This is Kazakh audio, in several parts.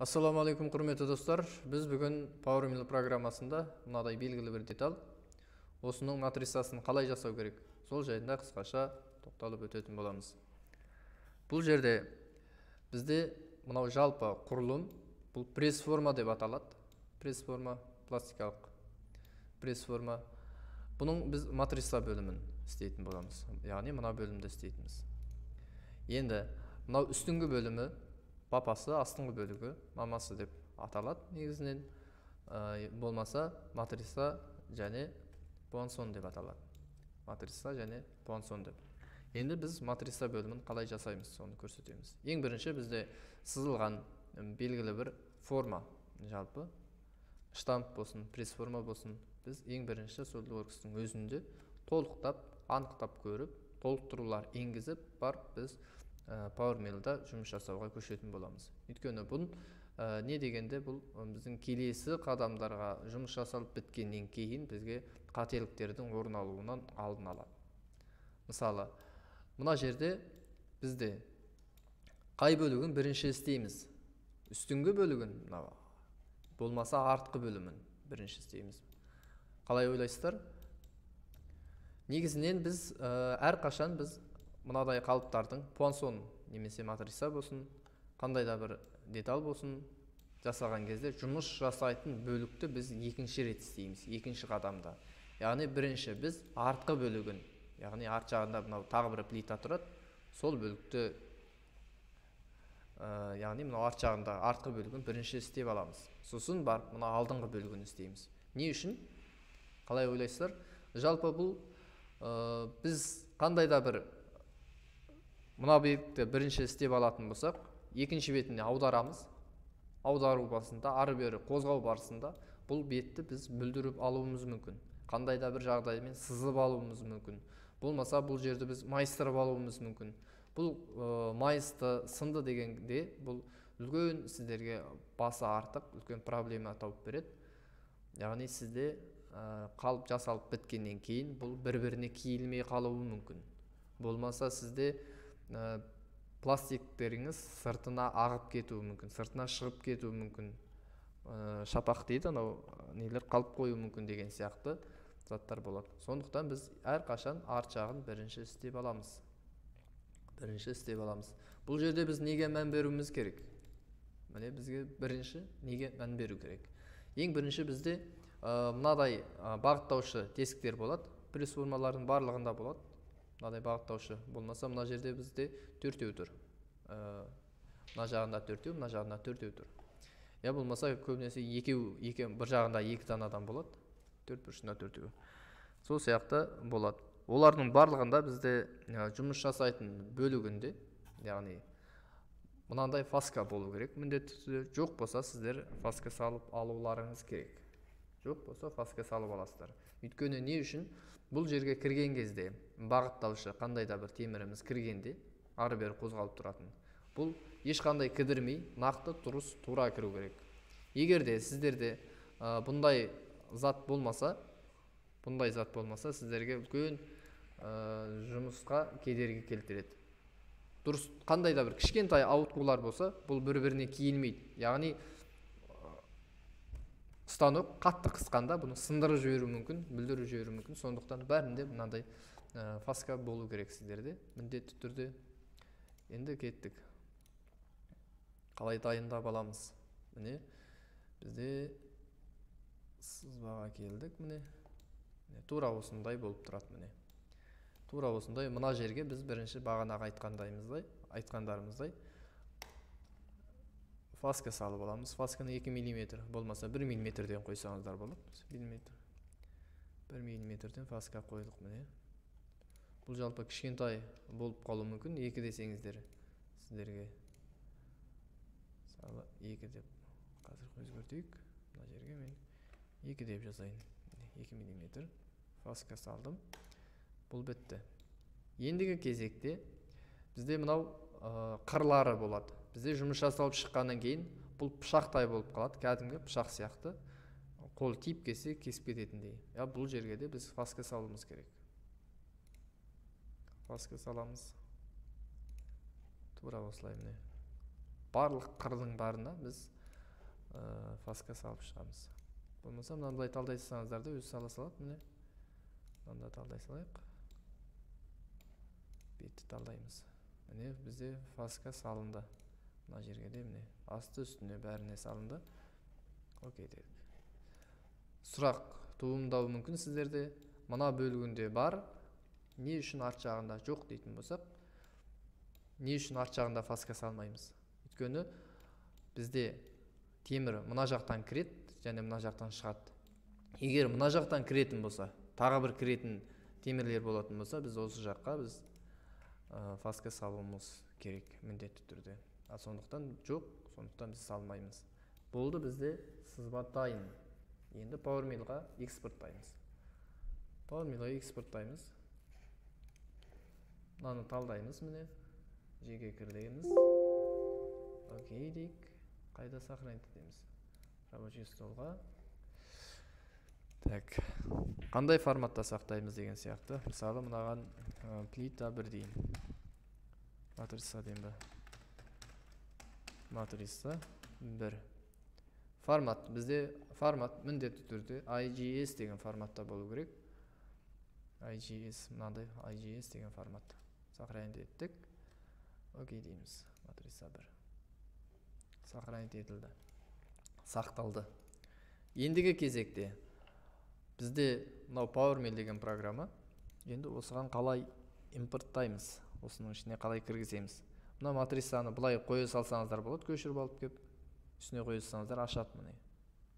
Ассаламу алейкум, құрметті достар. Біз бүгін PowerMill программасында мынадай белгілі бір деталь, осының матрицасын қалай жасау керек, сол жайында қысқаша тоқталып өтетін боламыз. Бұл жерде бізде мынау жалпы құрылым, бұл пресс-форма деп аталады. Пресс-форма, пластикалық пресс-форма. Бұның біз матрица бөлімін істейтін боламыз. Яғни мына бөлімді істейтінбіз. Енді мынау үстіңгі бөлімі папасы, астыңғы бөлігі мамасы деп аталады негізінен. Болмаса матрица және пуансон деп аталады. Матрица және пуансон деп. Енді біз матрица бөлімін қалай жасаймыз, соны көрсетеміз. Ең бірінші бізде сызылған белгілі бір форма, жалпы штамп болсын, пресс-форма болсын, біз ең бірінші SolidWorks-тың өзінде толықтап, анықтап көріп, толықтырулар енгізіп барып біз PowerMill-да жұмыс жасауға көшетін боламыз. Өйткені бұл не дегенде, бұл біздің келесі қадамдарға жұмыс жасалып біткеннен кейін бізге қателіктердің орын алуынан алдын алады. Мысалы, мына жерде бізде қай бөлігін бірінші істейміз? Үстіңгі бөлігін, болмаса артқы бөлімін бірінші істейміз. Қалай ойлайсыздар? Негізінен біз әрқашан біз мынадай қалыптардың пуансон немесе матрица болсын, қандай да бір деталь болсын жасаған кезде жұмыс жасайтын бөлікті біз екінші рет істейміз, екінші қадамда. Яғни бірінші біз артқы бөлігін, яғни арт жағында мынау тағы бір плита тұрады, сол бөлікті, яғни мынау арт жағында артқы бөлігін бірінші істеп аламыз. Сосын барып мына алдыңғы бөлігін істейміз. Не үшін? Қалай ойлайсыздар? Жалпы бұл біз қандай да бір мына бетті бірінші істеп алатын болсақ, екінші бетіне аударамыз. Аудару барысында, ары-бері қозғау барысында бұл бетті біз бүлдіріп алуымыз мүмкін. Қандай да бір жағдаймен сызып алуымыз мүмкін. Болмаса бұл жерді біз майыстырып алуымыз мүмкін. Бұл майысты сынды дегенде бұл үлкен сіздерге басы артық, үлкен проблема тауып береді. Яғни сізде қалып жасалып біткеннен кейін бұл бір-біріне киілмей қалуы мүмкін. Болмаса сізде пластиктеріңіз сыртына ағып кетуі мүмкін, сыртына шығып кетуі мүмкін. Шапақ дейді, нелер қалып қою мүмкін деген сияқты заттар болады. Сондықтан біз әрқашан арт жағын бірінші істеп аламыз. Бұл жерде біз неге мән беруіміз керек? Міне бізге бірінші неге мән беру керек? Ең бірінші бізде мынадай бағыттаушы тесіктер болады. Пресс-формалардың барлығында болады. Мынадай бағыттаушы болмаса, мына жерде бізде төртеу тұр. Мына жағында төртеу, мына жағында төртеу тұр. Я болмаса көбінесе бір жағында екі данадан болады. Төрт бұрышында төртеу. Сол сияқты болады. Олардың барлығында бізде жұмыс жасайтын бөлігінде, яғни мынандай фаска болу керек. Міндетті түрде. Жоқ болса сіздер фаска салып алуларыңыз керек. Жоқ болса фаска салып аласыздар. Өйткені не үшін? Бұл жерге кірген кезде бағыттаушы қандай да бір теміріміз кіргенде ары-бері қозғалып тұратын. Бұл ешқандай кідірмей, нақты тұрыс тура кіру керек. Егер де сіздерде бұндай зат болмаса, сіздерге үлкен жұмысқа кедергі келтіреді. Дұрыс, қандай да бір кішкентай ауытқулар болса, бұл бір-біріне киілмейді. Яғни станок қатты қысқанда бұны сындырып жіберу мүмкін, бүлдіріп жіберу мүмкін. Сондықтан бәрінде мынандай фаска болу керек сіздерде, міндетті түрде. Енді кеттік. Қалай дайындап аламыз? Міне бізде сызбаға келдік. Міне тура осындай болып тұрады. Міне тура осындай. Мына жерге біз бірінші бағанағы айтқандарымыздай фаска салып аламыз. Фасканы 2 мм, болмаса 1 мм-ден қойсаңыздар болады. 1 мм-ден фаска қойдық. Міне бұл жалпы кішкентай болып қалуы мүмкін. 2 десеңіздер сіздерге. Мысалы 2 деп қазір өзгертейік. Мына жерге мен 2 деп жазайын. 2 мм фаска салдым. Бұл бітті. Ендігі кезекте бізде мынау қырлары болады. Бізде жұмыс жасалып шыққаннан кейін бұл пышақтай болып қалады, кәдімгі пышақ сияқты. Қол тиіп келсе кесіп кететіндей. Бұл жерге де біз фаска салуымыз керек. Фаска саламыз. Тура осылай міне. Барлық қырлың барына біз фаска салып шығамыз. Болмаса мынаны былай талдай салсаңыздар да өзі сала салады. Міне мынаны да талдай салайық. Бетті талдаймыз. Міне бізде фаска салынды. Мына жерге де міне асты үстіне бәріне салынды. Окей дедік. Сұрақ туындауы мүмкін сіздерде. Мына бөлігінде бар, не үшін арт жағында жоқ дейтін болсақ, не үшін арт жағында фаска салмаймыз? Өйткені бізде темір мына жақтан кіреді және мына жақтан шығады. Егер мына жақтан кіретін болса, тағы бір кіретін темірлер болатын болса, біз осы жаққа біз фаска салуымыз керек міндетті түрде. Сондықтан жоқ, сондықтан біз салмаймыз. Болды, бізде сызба дайын. Енді PowerMillға экспорттаймыз. PowerMillға экспорттаймыз. Мынаны талдаймыз, міне. Жеке кірлейміз. Окей дейік. Қайда сохранить етеміз? Рабочий столға. Так. Қандай форматта сақтаймыз деген сияқты. Мысалы, мынаған плита 1 дейін. Матрица дейін бе? Матрица 1. Формат. Бізде формат міндетті түрде IGS деген форматта болу керек. IGS, мынандай IGS деген форматта. Сохранить еттік. Окей дейміз. Матрица 1. Сохранить етілді. Сақталды. Ендігі кезекте бізде мынау PowerMill деген программа. Енді осыған қалай импорттаймыз? Осының ішіне қалай кіргіземіз? Мына матрицаны былай қоя салсаңыздар болады, көшіріп алып кеп, үстіне қоя салсаңыздар ашады міне.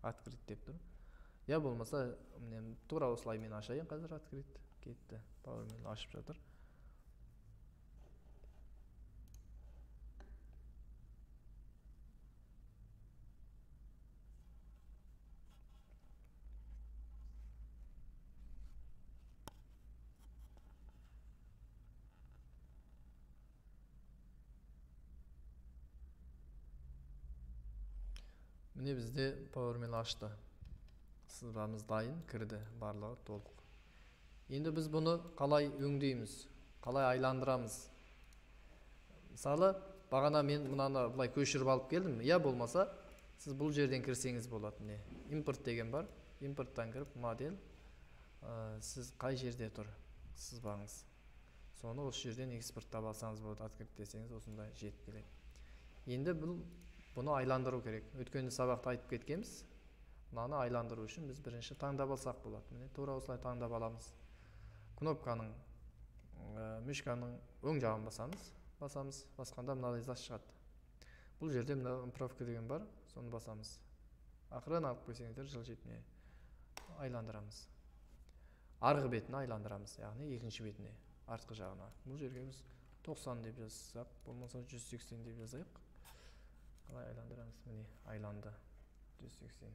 Открыть деп тұр. Я болмаса, міне тура осылай мен ашайын, қазір открыть кетті. PowerMill ашып жатыр. Міне бізде PowerMill ашты. Сызбамыз дайын, кірді, барлығы толық. Енді біз бұны қалай өңдейміз, қалай айландырамыз? Мысалы, бағана мен мынаны былай көшіріп алып келдім. Я болмаса, сіз бұл жерден кірсеңіз болады. Импорт деген бар. Импорттан кіріп, модель. Сіз қай жерде тұр сызбаңыз? Соны осы жерден экспорттап алсаңыз болады. Открыть десеңіз, осында жетіп келеді. Енді бұны айландыру керек. Өткенде сабақта айтып кеткенбіз. Мынаны айландыру үшін біз бірінші таңдап алсақ болады. Міне тура осылай таңдап аламыз. Кнопканың, мишканың оң жағын басамыз. Басқанда мынадай зат шығады. Бұл жерде мына управка деген бар, соны басамыз. Ақырын алып қойсаңыздар жылжитын. Айландырамыз. Арғы бетіне айландырамыз, яғни екінші бетіне, артқы жағына. Бұл жерге біз 90 деп жазсақ, болмаса 180 деп жазайық. Қалай айландырамыз? Міне айланды. 180.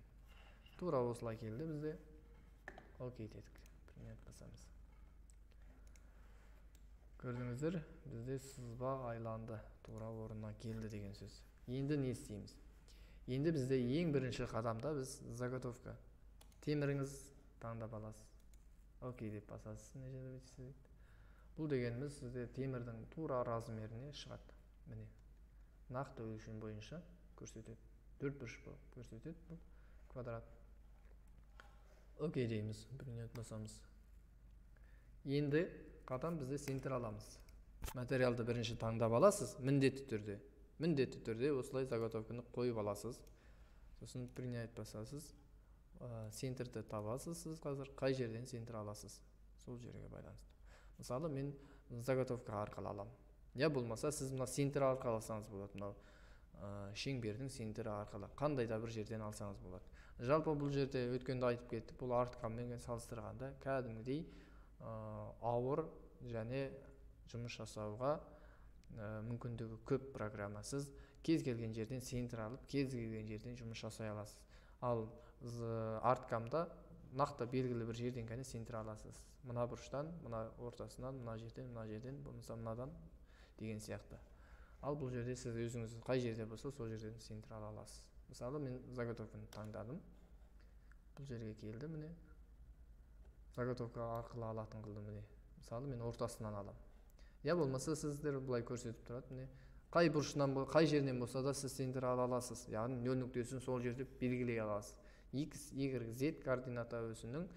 Тура осылай келді бізде. Окей дедік. Принять басамыз. Көрдіңіздер, бізде сызба айланды. Тура орнына келді деген сөз. Енді не істейміз? Енді бізде ең бірінші қадамда біз заготовка. Теміріңіз таңдап аласыз. Окей деп басасыз. Бұл дегеніміз сізде темірдің тура размеріне шығады. Міне. Нақты өлшем бойынша көрсетеді. 4 бұрыш болып көрсетеді бұл квадрат. Окей дейміз. Принять басамыз. Енді қадам бізде центр аламыз. Материалды бірінші таңдап аласыз, міндетті түрде. Міндетті түрде осылай заготовканы қойып аласыз. Сосын принять басасыз. Центрді табасыз сіз қазір. Қай жерден центр аласыз? Сол жерге байланысты. Мысалы мен заготовка арқылы аламын. Я болмаса сіз мына центр арқылы алсаңыз болады. Мынау шеңбердің центрі арқылы қандай да бір жерден алсаңыз болады. Жалпы бұл жерде өткенде айтып кеттік, бұл арткаммен салыстырғанда кәдімгідей ауыр және жұмыс жасауға мүмкіндігі көп программа. Сіз кез келген жерден центр алып, кез келген жерден жұмыс жасай аласыз. Ал арткамда нақты белгілі бір жерден ғана центр аласыз. Мына бұрыштан, мына ортасынан, мына жерден, болмаса мынадан деген сияқты. Ал бұл жерде сіз өзіңіз қай жерде болса, сол жерден центр ала аласыз. Мысалы, мен заготовканы таңдадым. Бұл жерге келді, міне. Заготовка арқылы алатын қылдым, міне. Мысалы, мен ортасынан алам. Я болмаса сіздер бұлай көрсетіп тұрады, міне. Қай бұрышынан қай жерінен болса да сіз центр ала аласыз. Яғни нөл нүктесін сол жерде белгілей аласыз. X, Y, Z координата өсінің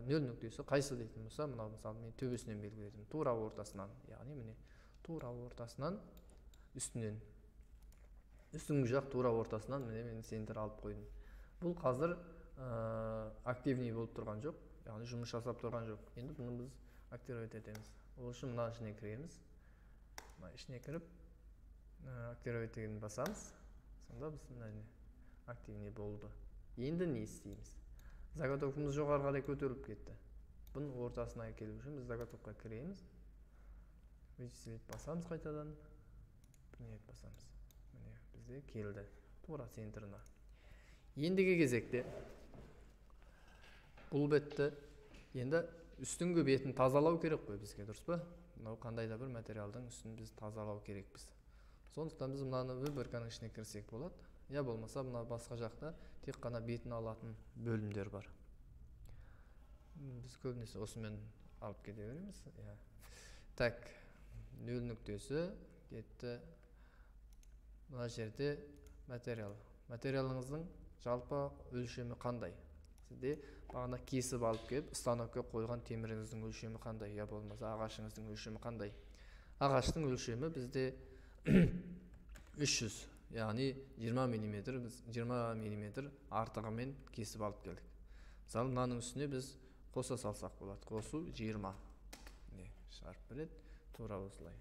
нөл нүктесі қайсы дейтін болса, мынау мысалы мен төбесінен белгіледім. Тура ортасынан, яғни міне тура ортасынан үстінен. Үстіңгі жақ тура ортасынан міне мен центр алып қойдым. Бұл қазір активный болып тұрған жоқ, яғни жұмыс жасап тұрған жоқ. Енді бұны біз активировать етеміз. Ол үшін мына ішіне кіреміз. Мына ішіне кіріп активировать дегенді басамыз. Сонда біз мына активный болды. Енді не істейміз? Заготовкамыз жоғары қарай көтеріліп кетті. Бұның ортасына келу үшін біз заготовка кіреміз. Вычислить басамыз қайтадан. Принять басамыз. Міне бізде келді. Тура центрына. Ендігі кезекте бұл бетті енді үстіңгі бетін тазалау керек қой бізге, дұрыс па? Мынау қандай да бір материалдың үстін біз тазалау керекпіз. Сондықтан біз мынаны выборканың ішіне кірсек болады. Я болмаса мына басқа жақта тек қана бетін алатын бөлімдер бар. Біз көбінесе осымен алып кете береміз. Так, нөл нүктесі кетті. Мына жерде материал. Материалыңыздың жалпы өлшемі қандай? Сізде бағана кесіп алып келіп, станокқа қойған теміріңіздің өлшемі қандай? Я болмаса ағашыңыздың өлшемі қандай? Ағаштың өлшемі бізде 300, яғни 20 мм артығымен кесіп алып келдік. Мысалы, мынаның үстіне біз қоса салсақ болады. Қосу 20. Шарп білет, тура осылай.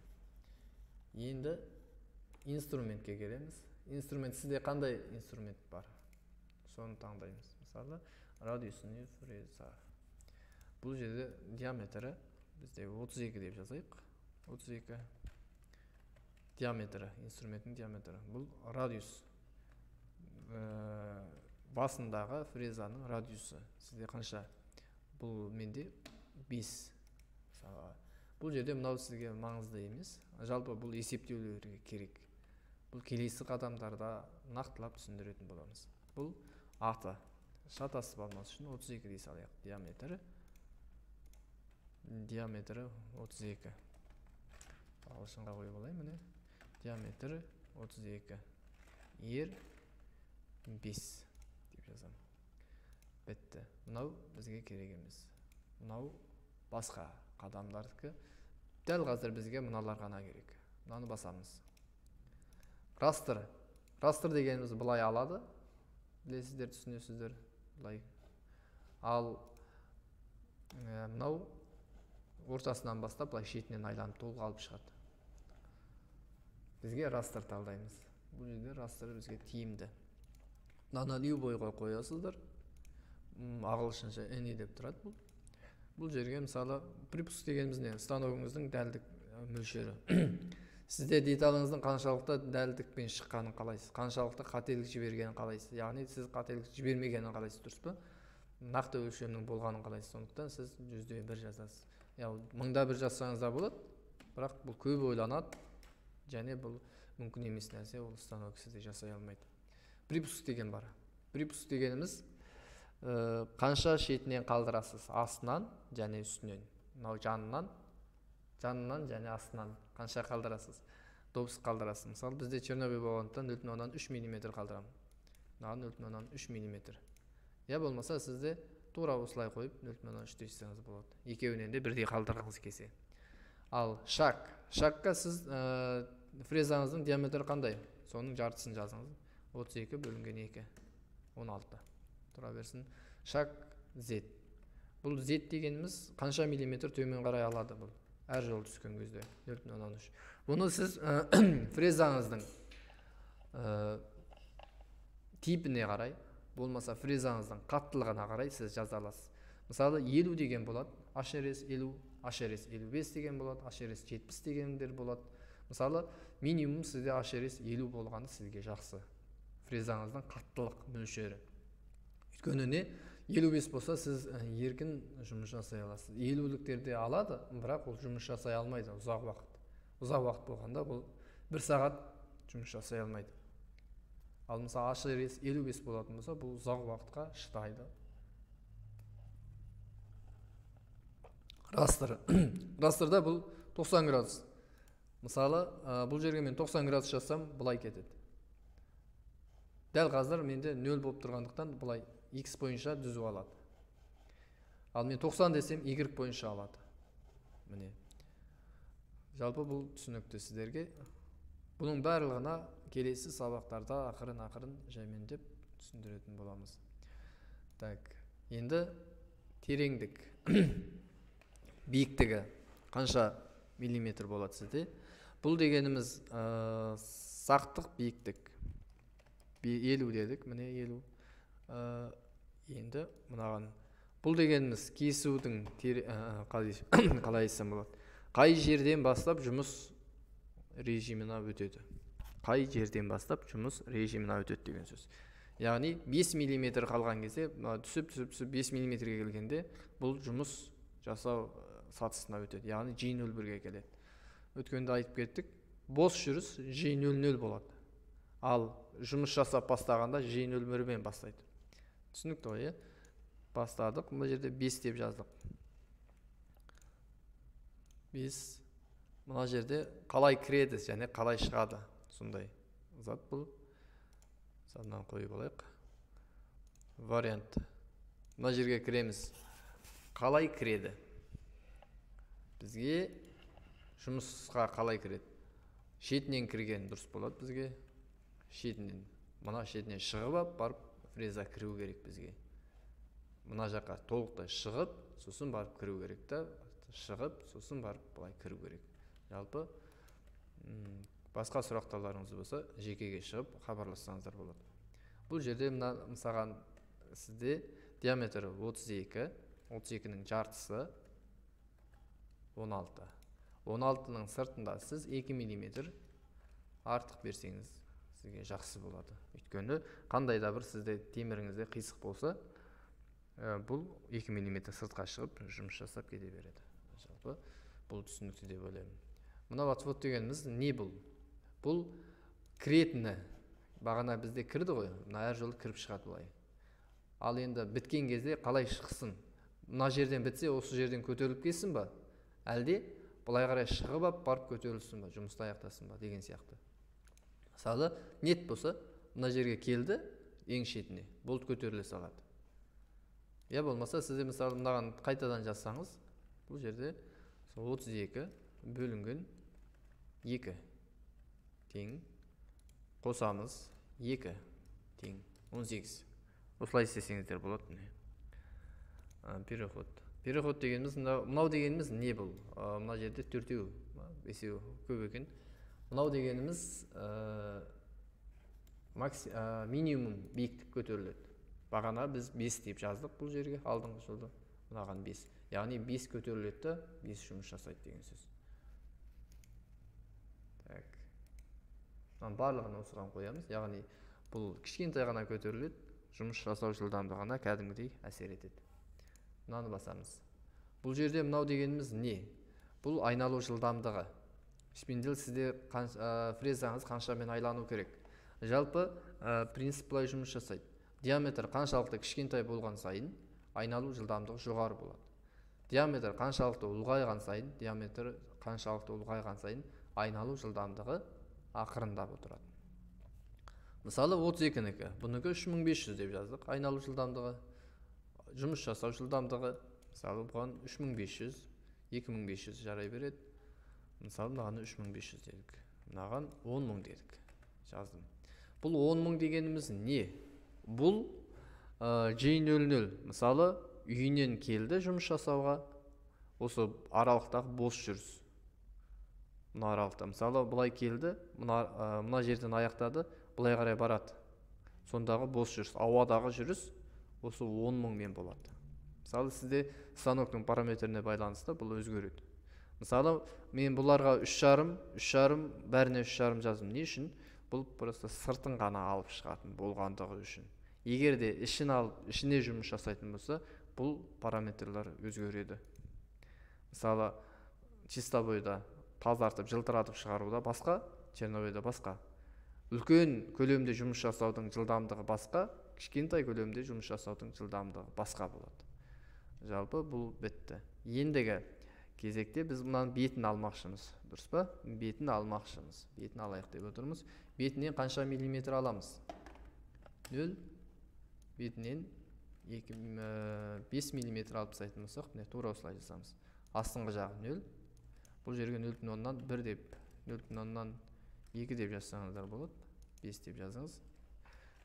Енді инструментке келеміз. Инструмент, сізде қандай инструмент бар? Соны таңдаймыз. Мысалы, радиусный фреза. Бұл жерде диаметрі бізде 32 деп жазайық. 32 диаметрі, инструменттің диаметрі. Бұл радиус. Басындағы фрезаның радиусы. Сізде қанша? Бұл менде 5. Бұл жерде мынау сізге маңызды емес. Жалпы бұл есептеулерге керек. Бұл келесі қадамдарда нақтылап түсіндіретін боламыз. Бұл аты. Шатасып алмас үшін 32 дей салайық. Диаметрі 32. Ағылшынға қойып алайын міне. Диаметрі 32. Ер 5 деп жазам. Бітті. Мынау бізге керек емес. Мынау басқа қадамдардікі. Дәл қазір бізге мыналар ғана керек. Мынаны басамыз. Растыр. Растыр дегеніміз бұлай алады. Білесіздер, түсінесіздер. Бұлай. Ал мынау ортасынан бастап бұлай шетінен айланып толық алып шығады. Бізге растыр талдаймыз. Бұл жерде растыр бізге тиімді. Мынаны любойға қоясыздар. Ағылшынша any деп тұрады бұл. Бұл жерге мысалы припуск дегеніміз не? Станогыңыздың дәлдік мөлшері. Сізде деталыңыздың қаншалықты дәлдікпен шыққанын қалайсыз? Қаншалықты қателік жібергенін қалайсыз? Яғни сіз қателік жібермегенін қалайсыз, дұрыс па? Нақты өлшемнің болғанын қалайсыз? Сондықтан сіз 100-1 жазасыз. Яғни 1000-1 жазсаңыз да болады, бірақ бұл көп ойланады, және бұл мүмкін емес нәрсе, ол станок сізде жасай алмайды. Припуск деген бар. Припуск дегеніміз қанша шетінен қалдырасыз? Астынан және үстінен. Мынау жанынан және астынан қанша қалдырасыз? Допуск қалдырасыз. Мысалы, бізде черновой болғандықтан 0,3 мм қалдырамын. Мынау 0,3 мм. Я болмаса сізде тура осылай қойып 0,3 дейсеңіз болады. Екеуінен де бірдей қалдырғыңыз келсе. Ал шаг. Шагқа сіз фрезаңыздың диаметрі қандай? Соның жартысын жазыңыз. 32 бөлінген 2. 16. Тұра берсін. Шаг Z. Бұл Z дегеніміз қанша миллиметр төмен қарай алады бұл? Әр жол түскен кезде 0,3. Бұны сіз фрезаңыздың типіне қарай, болмаса фрезаңыздың қаттылығына қарай сіз жаза аласыз. Мысалы 50 деген болады, HRS 50, HRS 55 деген болады, HRS 70 дегендер болады. Мысалы минимум сізде HRS 50 болғаны сізге жақсы. Фрезаңыздың қаттылық мөлшері. Өйткені не? 55 болса сіз еркін жұмыс жасай аласыз. 50-ліктерде алады, бірақ ол жұмыс жасай алмайды ұзақ уақыт. Ұзақ уақыт болғанда бұл 1 сағат жұмыс жасай алмайды. Ал мысалы HRS 55 болатын болса, бұл ұзақ уақытқа шыдайды. Растыр. Растырда бұл 90 градус. Мысалы, бұл жерге мен 90 градус жазсам, былай кетеді. Дәл қазір менде 0 болып тұрғандықтан былай x бойынша түзіп алады. Ал мен 90 десем y бойынша алады. Міне. Жалпы бұл түсінікті сіздерге. Бұның барлығына келесі сабақтарда ақырын жаймен деп түсіндіретін боламыз. Так, енді тереңдік. Биіктігі қанша миллиметр болады сізде? Бұл дегеніміз сақтық биіктік. 50 дедік, міне 50. Енді мынаған. Бұл дегеніміз кесудің қалай айтсам болады? Қай жерден бастап жұмыс режиміне өтеді? Қай жерден бастап жұмыс режиміне өтеді деген сөз. Яғни 5 мм қалған кезде, түсіп 5 мм-ге келгенде, бұл жұмыс жасау сатысына өтеді. Яғни G01-ге келеді. Өткенде айтып кеттік, бос жүріс G00 болады. Ал жұмыс жасап бастағанда G01-мен бастайды. Түсінікті ғой, бастадық. Бұл жерде 5 деп жаздық. 5. Мына жерде қалай кіреді және қалай шығады. Сондай зат бұл. Саннан қойып алайық. Вариант. Мына жерге кіреміз. Қалай кіреді? Бізге жұмысқа қалай кіреді? Шетінен кірген дұрыс болады бізге. Шетінен. Мына шетінен шығып барып фреза кіру керек бізге. Мына жаққа толықтай шығып, сосын барып кіру керек та, шығып, сосын барып былай кіру керек. Жалпы басқа сұрақтарыңыз болса, жекеге шығып хабарлассаңыздар болады. Бұл жерде мысалға сізде диаметрі 32, 32-нің жартысы 16. 16-ның сыртында сіз 2 мм артық берсеңіз сізге жақсы болады. Өйткені қандай да бір сізде теміріңізде қисық болса, бұл 2 мм сыртқа шығып жұмыс жасап кете береді. Жалпы бұл түсінікті деп ойлаймын. Мына отвод дегеніміз не бұл? Бұл кіретіні. Бағана бізде кірді ғой, мына әр жолы кіріп шығады былай. Ал енді біткен кезде қалай шықсын? Мына жерден бітсе, осы жерден көтеріліп кетсін ба? Әлде былай қарай шығып ап барып көтерілсін ба? Жұмысты аяқтасын ба? Деген сияқты. Мысалы, нет болса, мына жерге келді, ең шетіне, болт көтеріле салады. Я болмаса, сізде мысалы мынаған қайтадан жазсаңыз, бұл жерде 32 бөлінген 2 тең, қосамыз 2 тең 18. Осылай істесеңіздер болады. Переход. Переход дегеніміз, мынау дегеніміз не бұл? Мына жерде 4-еу, 5-еу көп екен. Мынау дегеніміз минимум биіктік көтеріледі. Бағана біз 5 деп жаздық бұл жерге, алдыңғы жолда. Мынаған 5. Яғни 5 көтеріледі, 5 жұмыс жасайды деген сөз. Так. Барлығын осыған қоямыз. Яғни бұл кішкентай ғана көтеріледі, жұмыс жасау жылдамдығына кәдімгідей әсер етеді. Мынаны басамыз. Бұл жерде мынау дегеніміз не? Бұл айналу жылдамдығы. Шпиндел сізде фрезаңыз қаншамен айлану керек. Жалпы принцип былай жұмыс жасайды. Диаметр қаншалықты кішкентай болған сайын айналу жылдамдығы жоғары болады. Диаметр қаншалықты ұлғайған сайын айналу жылдамдығы ақырындап отырады. Мысалы 32-нікі, бұныкі 3500 деп жаздық. Айналу жылдамдығы, жұмыс жасау жылдамдығы, мысалы бұған 3500, 2500 жарай береді. Мысалы мынаған 3500 дедік. Мынаған 10.000 дедік. Жаздым. Бұл 10.000 дегеніміз не? Бұл G00. Мысалы үйінен келді жұмыс жасауға. Осы аралықтағы бос жүріс. Мына аралықта. Мысалы бұлай келді, мына жерден аяқтады, бұлай қарай барады. Сондағы бос жүріс, ауадағы жүріс осы 10.000-мен болады. Мысалы сізде станоктың параметріне байланысты бұл өзгереді. Мысалы мен бұларға 3,5, бәріне 3,5 жаздым. Не үшін? Бұл просто сыртын ғана алып шығатын болғандығы үшін. Егер де ішіне жұмыс жасайтын болса, бұл параметрлер өзгереді. Мысалы чистовойда тазартып, жылтыратып шығаруда басқа, черновойда басқа. Үлкен көлемде жұмыс жасаудың жылдамдығы басқа, кішкентай көлемде жұмыс жасаудың жылдамдығы басқа болады. Жалпы бұл бітті. Ендігі кезекте біз мынаның бетін алмақшымыз, дұрыс па? Бетін алмақшымыз. Бетін алайық деп отырмыз. Бетінен қанша миллиметр аламыз? 0, бетінен 5 миллиметр алып тастайтын болсақ, міне тура осылай жасамыз. Астыңғы жағы 0. Бұл жерге 0,1 деп, 0,2 деп жазсаңыздар болады. 5 деп жазыңыз.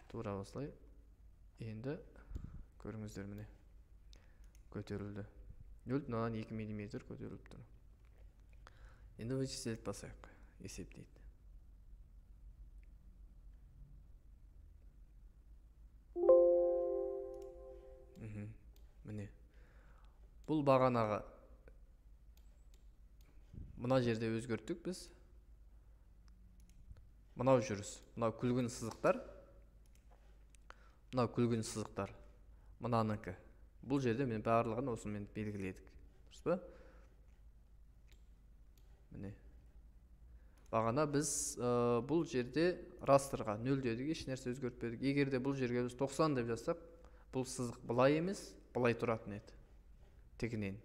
Тура осылай. Енді көріңіздер, міне көтерілді. 0,2 миллиметр көтеріліп тұр. Енді вычислить басайық, есептейді. Міне бұл бағанаға мына жерде өзгерттік біз. Мынау жүріс, мынау күлгін сызықтар, мынаныңкі. Бұл жерде мен барлығын осымен белгіледік. Дұрыс па? Міне. Бағана біз бұл жерде растырға 0 дедік, еш нәрсе өзгертпедік. Егер де бұл жерге біз 90 деп жазсақ, бұл сызық былай емес, былай тұратын еді. Тегінен.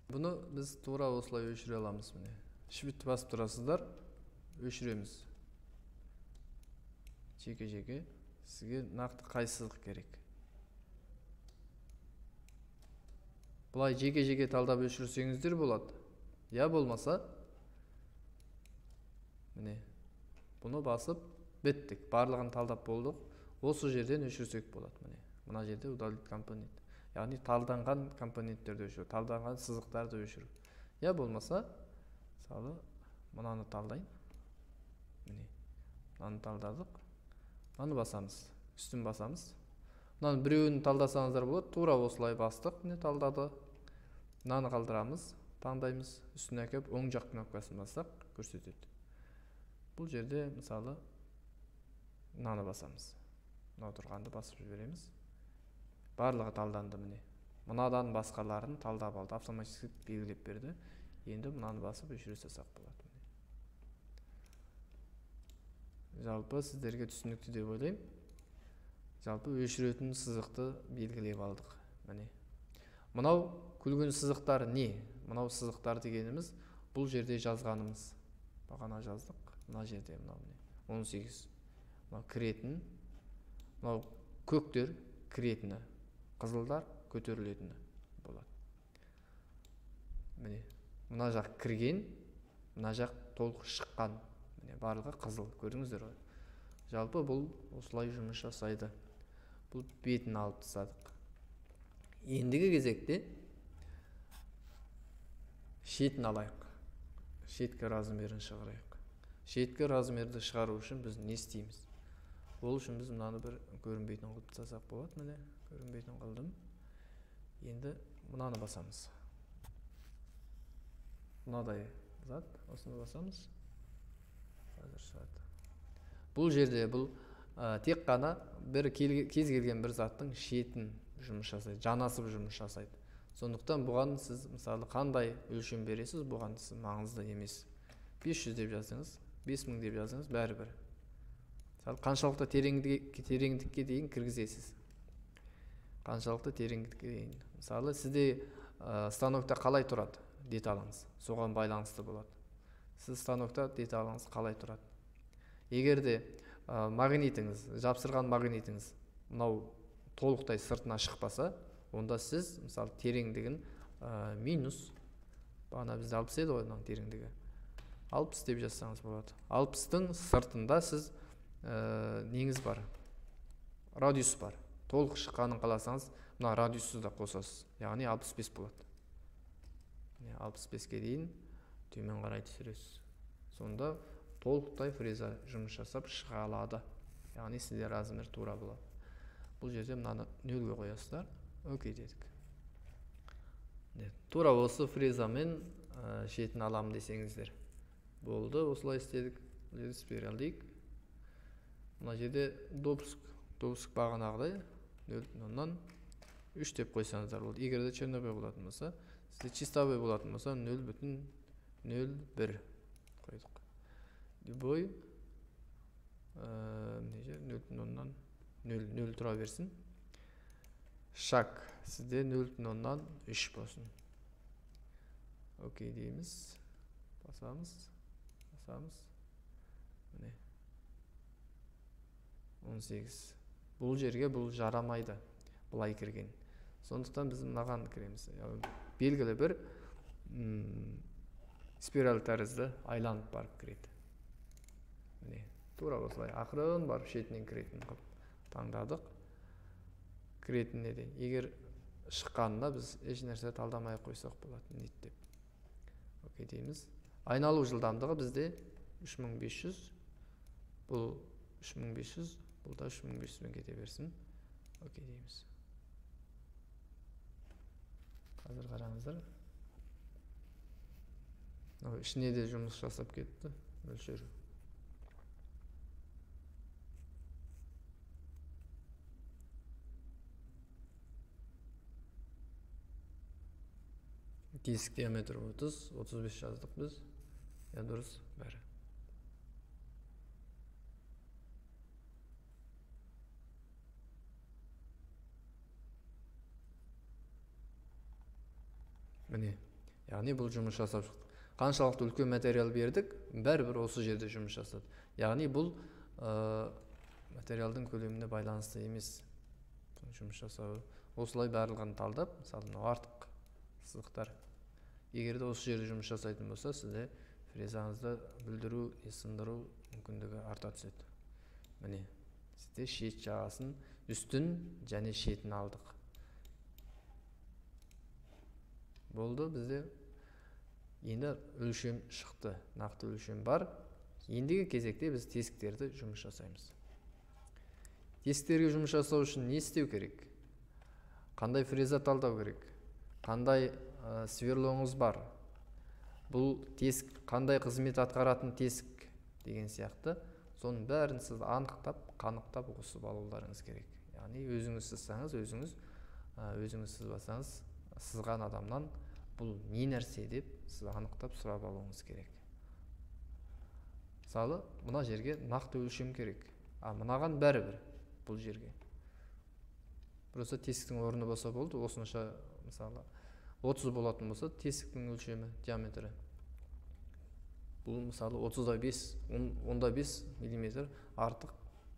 Бұны біз тура осылай өшіре аламыз, міне. Швидті басып тұрасыздар, өшіреміз. Жеке-жеке, сізге нақты қай сызық керек. Бұлай жеке-жеке талдап өшірсеңіздер болады. Я болмаса, міне, бұны басып біттік. Барлығын талдап болдық. Осы жерден өшірсек болады, міне. Мына жерде удалить компонент. Яғни талданған компоненттерді өшіру, талданған сызықтарды өшіру. Я болмаса, мысалы, мынаны талдайын. Міне, мынаны талдадық. Мынаны басамыз, үстін басамыз. Мынаны біреуін талдасаңыздар болады, тура осылай бастық, міне талдады. Мынаны қалдырамыз, таңдаймыз, үстіне әкеп, оң жақ кнопкасын бассақ, көрсетеді. Бұл жерде, мысалы, мынаны басамыз. Мына тұрғанды басып жібереміз. Барлығы талданды, міне. Мынадан басқаларын талдап алды, автоматически белгілеп берді. Енді мынаны басып өшірсек болады. Жалпы сіздерге түсінікті деп ойлаймын. Жалпы өшіретін сызықты белгілеп алдық. Міне. Мынау күлгін сызықтар не? Мынау сызықтар дегеніміз бұл жерде жазғанымыз. Бағана жаздық. Мына жерде мынау 18. Мынау кіретін. Мынау көктер кіретіні. Қызылдар көтерілетіні болады. Міне, мына жақ кірген, мына жақ толық шыққан. Міне, барлығы қызыл, көрдіңіздер ғой. Жалпы бұл осылай жұмыс жасайды. Бұл бетін алып тастадық. Ендігі кезекте шетін алайық. Шеткі размерін шығарайық. Шеткі размерді шығару үшін біз не істейміз? Ол үшін біз мынаны бір көрінбейтін қылып тастасақ болады, міне. Көрінбейтін қылдым. Енді мынаны басамыз. Мынадай зат, осыны басамыз. Бұл жерде бұл тек қана кез келген бір заттың шетін жұмыс жасайды, жанасып жұмыс жасайды. Сондықтан бұған сіз мысалы қандай өлшем бересіз, бұған сіз маңызды емес. 500 деп жаздыңыз, 5000 деп жаздыңыз, бәрібір. Қаншалықты тереңдікке дейін кіргізесіз. Қаншалықты тереңдікке дейін. Мысалы, сізде станокта қалай тұрады деталыңыз? Соған байланысты болады. Сіз станокта деталыңыз қалай тұрады? Егер де магнитіңіз, жапсырған магнитіңіз мынау толықтай сыртына шықпаса, онда сіз, мысалы, тереңдігін минус, бағана бізде 60 еді ғой мынаның тереңдігі. 60 деп жазсаңыз болады. 60-тың сыртында сіз неңіз бар? Радиус бар. Толық шыққанын қаласаңыз, мына радиусты да қосасыз. Яғни 65 болады. 65-ке дейін төмен қарай түсіресіз. Сонда толықтай фреза жұмыс жасап шыға алады. Яғни сізде размер тура болады. Бұл жерде мынаны 0-ге қоясыздар. Окей дедік. Тура осы фрезамен шетін аламын десеңіздер. Болды, осылай істедік. Спиральдейік. Мына жерде допуск бағанағыдай 0,3 деп қойсаңыздар болды. Егер де черновой болатын болса, сізде чистовой болатын болса 0,01 қойдық. Любой 0,0 тұра берсін. Шаг сізде 0,3 болсын. окей дейміз, басамыз. Міне 18. Бұл жерге бұл жарамайды, бұлай кірген. Сондықтан біз мынаған кіреміз. Белгілі бір спираль тәрізді айланып барып кіреді. Міне тура осылай ақырын барып шетінен кіретін қылып таңдадық. Кіретін неде. Егер шыққанына біз еш нәрсе талдамай қойсақ болады, неттеп. Окей дейміз. Айналу жылдамдығы бізде 3500. Бұл 3500, бұл да 3500-бен кете берсін. Окей дейміз. Қазір қараңыздар. Ішіне де жұмыс жасап кетті, мөлшері. Тесік диаметрі 30, 35 жаздық біз. Дұрыс, бәрі. Міне, яғни бұл жұмыс жасап шықты. Қаншалықты үлкен материал бердік, бәрібір осы жерде жұмыс жасады. Яғни бұл материалдың көлеміне байланысты емес. Жұмыс жасауы. Осылай барлығын талдап, мысалы артық сызықтар. Егер де осы жерде жұмыс жасайтын болса, сізде фрезаңызды бүлдіру, сындыру мүмкіндігі арта түседі. Міне, сізде шет жағасын, үстін және шетін алдық. Болды, бізде енді өлшем шықты, нақты өлшем бар. Ендігі кезекте біз тесіктерді жұмыс жасаймыз. Тесіктерге жұмыс жасау үшін не істеу керек? Қандай фреза талдау керек? Қандай сверлоңыз бар? Бұл тесік қандай қызмет атқаратын тесік деген сияқты. Соның бәрін сіз анықтап, қанықтап қосып алуларыңыз керек. Яғни өзіңіз сызсаңыз, өзіңіз сызбасаңыз, сызған адамнан бұл не нәрсе деп сіз анықтап сұрап алуыңыз керек. Мысалы, мына жерге нақты өлшем керек. Мынаған бәрібір бұл жерге. Просто тесіктің орны болса болды, осынша мысалы 30 болатын болса, тесіктің өлшемі, диаметрі. Бұл мысалы 30-5 мм артық,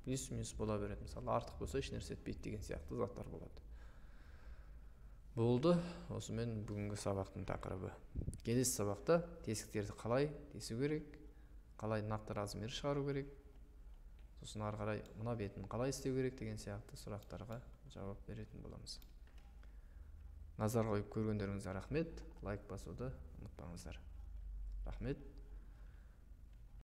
плюс-минус бола береді. Мысалы, артық болса еш нәрсе етпейді деген сияқты заттар болады. Болды, осымен бүгінгі сабақтың тақырыбы. Келесі сабақта тесіктерді қалай тесу керек, қалай нақты размер шығару керек, сосын ары қарай мына бетін қалай істеу керек деген сияқты сұрақтарға жауап беретін боламыз. Назар қойып көргендеріңізге рахмет, лайк басуды ұмытпаңыздар. Рахмет.